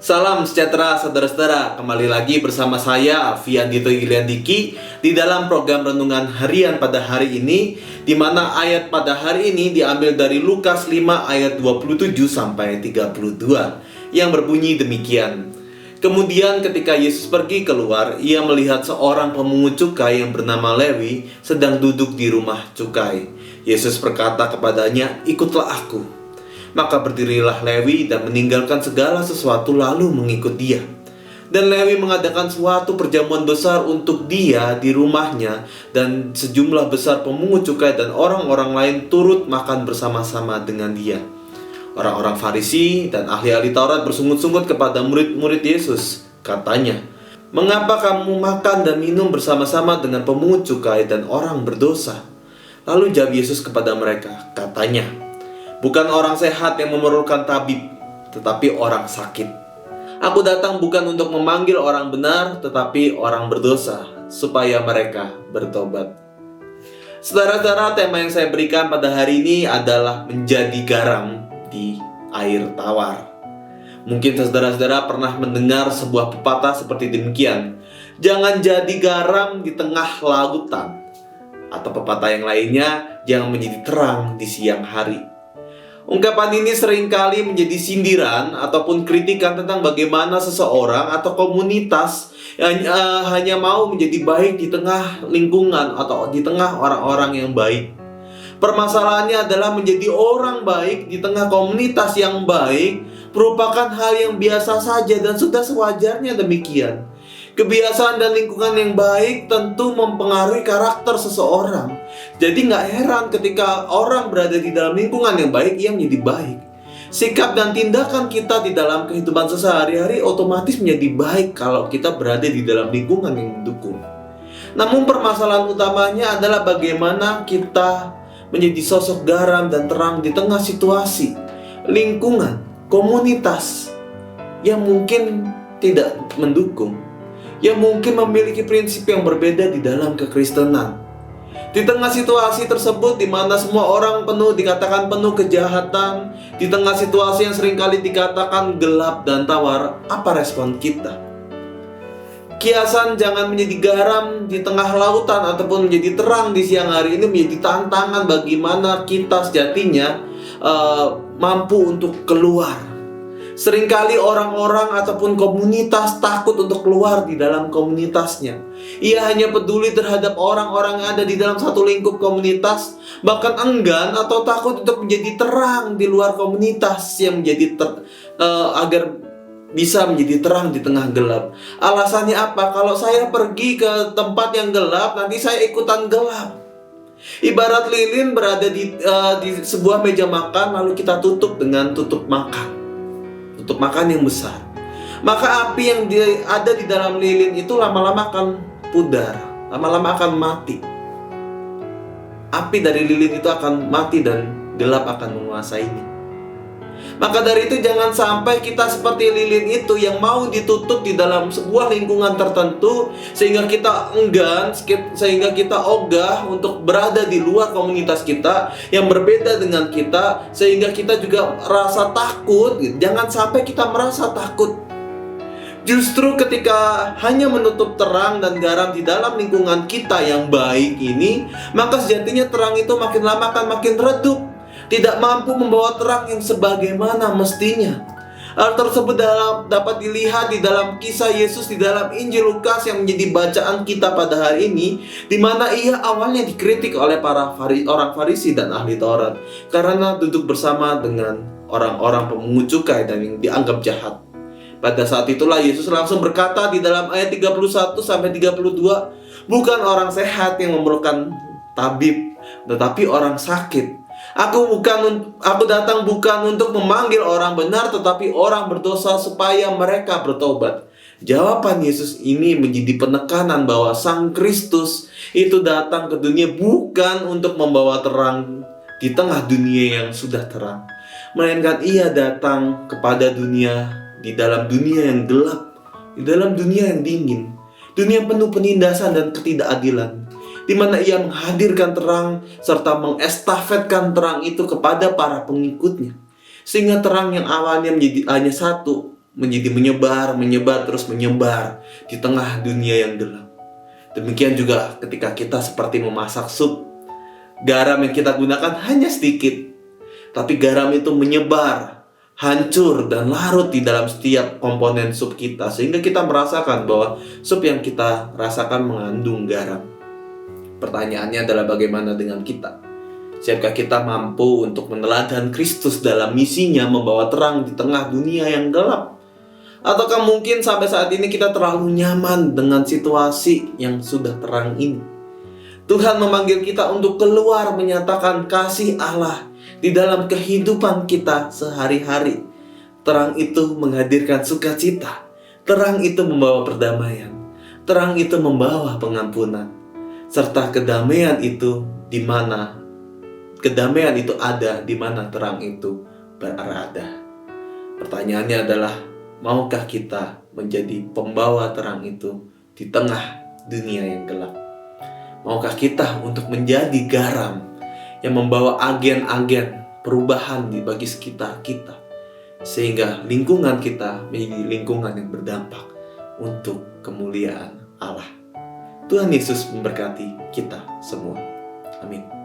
Salam sejahtera saudara-saudara, kembali lagi bersama saya Alfian Dito Iliandiki di dalam program Renungan Harian pada hari ini, di mana ayat pada hari ini diambil dari Lukas 5 ayat 27 sampai 32 yang berbunyi demikian. Kemudian ketika Yesus pergi keluar, ia melihat seorang pemungut cukai yang bernama Lewi sedang duduk di rumah cukai. Yesus berkata kepadanya, "Ikutlah aku." Maka berdirilah Lewi dan meninggalkan segala sesuatu lalu mengikut dia. Dan Lewi mengadakan suatu perjamuan besar untuk dia di rumahnya, dan sejumlah besar pemungut cukai dan orang-orang lain turut makan bersama-sama dengan dia. Orang-orang Farisi dan ahli-ahli Taurat bersungut-sungut kepada murid-murid Yesus. Katanya, "Mengapa kamu makan dan minum bersama-sama dengan pemungut cukai dan orang berdosa?" Lalu jawab Yesus kepada mereka, katanya, "Bukan orang sehat yang memerlukan tabib, tetapi orang sakit. Aku datang bukan untuk memanggil orang benar, tetapi orang berdosa, supaya mereka bertobat." Saudara-saudara, tema yang saya berikan pada hari ini adalah menjadi garam di air tawar. Mungkin saudara-saudara pernah mendengar sebuah pepatah seperti demikian, "Jangan jadi garam di tengah lautan." Atau pepatah yang lainnya, "Jangan menjadi terang di siang hari." Ungkapan ini seringkali menjadi sindiran ataupun kritikan tentang bagaimana seseorang atau komunitas hanya mau menjadi baik di tengah lingkungan atau di tengah orang-orang yang baik. Permasalahannya adalah menjadi orang baik di tengah komunitas yang baik merupakan hal yang biasa saja dan sudah sewajarnya demikian. Kebiasaan dan lingkungan yang baik tentu mempengaruhi karakter seseorang. Jadi gak heran ketika orang berada di dalam lingkungan yang baik, ia menjadi baik. Sikap dan tindakan kita di dalam kehidupan sehari-hari otomatis menjadi baik kalau kita berada di dalam lingkungan yang mendukung. Namun permasalahan utamanya adalah bagaimana kita menjadi sosok garam dan terang di tengah situasi, lingkungan, komunitas yang mungkin tidak mendukung, yang mungkin memiliki prinsip yang berbeda di dalam kekristenan. Di tengah situasi tersebut di mana semua orang dikatakan penuh kejahatan, di tengah situasi yang seringkali dikatakan gelap dan tawar, apa respon kita? Kiasan jangan menjadi garam di tengah lautan ataupun menjadi terang di siang hari ini menjadi tantangan bagaimana kita sejatinya mampu untuk keluar. Seringkali orang-orang ataupun komunitas takut untuk keluar di dalam komunitasnya. Ia hanya peduli terhadap orang-orang yang ada di dalam satu lingkup komunitas, bahkan enggan atau takut untuk menjadi terang di luar komunitas yang menjadi agar bisa menjadi terang di tengah gelap. Alasannya apa? Kalau saya pergi ke tempat yang gelap, nanti saya ikutan gelap. Ibarat lilin berada di sebuah meja makan, lalu kita tutup dengan tutup makan yang besar. Maka api yang ada di dalam lilin itu lama-lama akan pudar, lama-lama akan mati. Api dari lilin itu akan mati dan gelap akan menguasainya. Maka dari itu jangan sampai kita seperti lilin itu yang mau ditutup di dalam sebuah lingkungan tertentu sehingga kita enggan, sehingga kita ogah untuk berada di luar komunitas kita yang berbeda dengan kita, sehingga kita juga rasa takut. Jangan sampai kita merasa takut. Justru ketika hanya menutup terang dan garam di dalam lingkungan kita yang baik ini, maka sejatinya terang itu makin lama akan makin redup, tidak mampu membawa terang yang sebagaimana mestinya. Hal tersebut dapat dilihat di dalam kisah Yesus di dalam Injil Lukas yang menjadi bacaan kita pada hari ini, di mana ia awalnya dikritik oleh orang Farisi dan ahli Taurat karena duduk bersama dengan orang-orang pemungut cukai dan yang dianggap jahat. Pada saat itulah Yesus langsung berkata di dalam ayat 31 sampai 32, "Bukan orang sehat yang memerlukan tabib, tetapi orang sakit. Aku datang bukan untuk memanggil orang benar, tetapi orang berdosa supaya mereka bertobat." Jawaban Yesus ini menjadi penekanan bahwa Sang Kristus itu datang ke dunia bukan untuk membawa terang di tengah dunia yang sudah terang, melainkan ia datang kepada dunia di dalam dunia yang gelap, di dalam dunia yang dingin, dunia penuh penindasan dan ketidakadilan, di mana ia menghadirkan terang serta mengestafetkan terang itu kepada para pengikutnya. Sehingga terang yang awalnya menjadi hanya satu menjadi menyebar terus menyebar di tengah dunia yang gelap. Demikian juga ketika kita seperti memasak sup, garam yang kita gunakan hanya sedikit, tapi garam itu menyebar, hancur dan larut di dalam setiap komponen sup kita, sehingga kita merasakan bahwa sup yang kita rasakan mengandung garam. Pertanyaannya adalah bagaimana dengan kita? Siapakah kita mampu untuk meneladani Kristus dalam misinya membawa terang di tengah dunia yang gelap? Ataukah mungkin sampai saat ini kita terlalu nyaman dengan situasi yang sudah terang ini? Tuhan memanggil kita untuk keluar menyatakan kasih Allah di dalam kehidupan kita sehari-hari. Terang itu menghadirkan sukacita. Terang itu membawa perdamaian. Terang itu membawa pengampunan. Serta kedamaian itu ada di mana terang itu berada. Pertanyaannya adalah, maukah kita menjadi pembawa terang itu di tengah dunia yang gelap? Maukah kita untuk menjadi garam yang membawa agen-agen perubahan bagi sekitar kita, sehingga lingkungan kita menjadi lingkungan yang berdampak untuk kemuliaan Allah. Tuhan Yesus memberkati kita semua. Amin.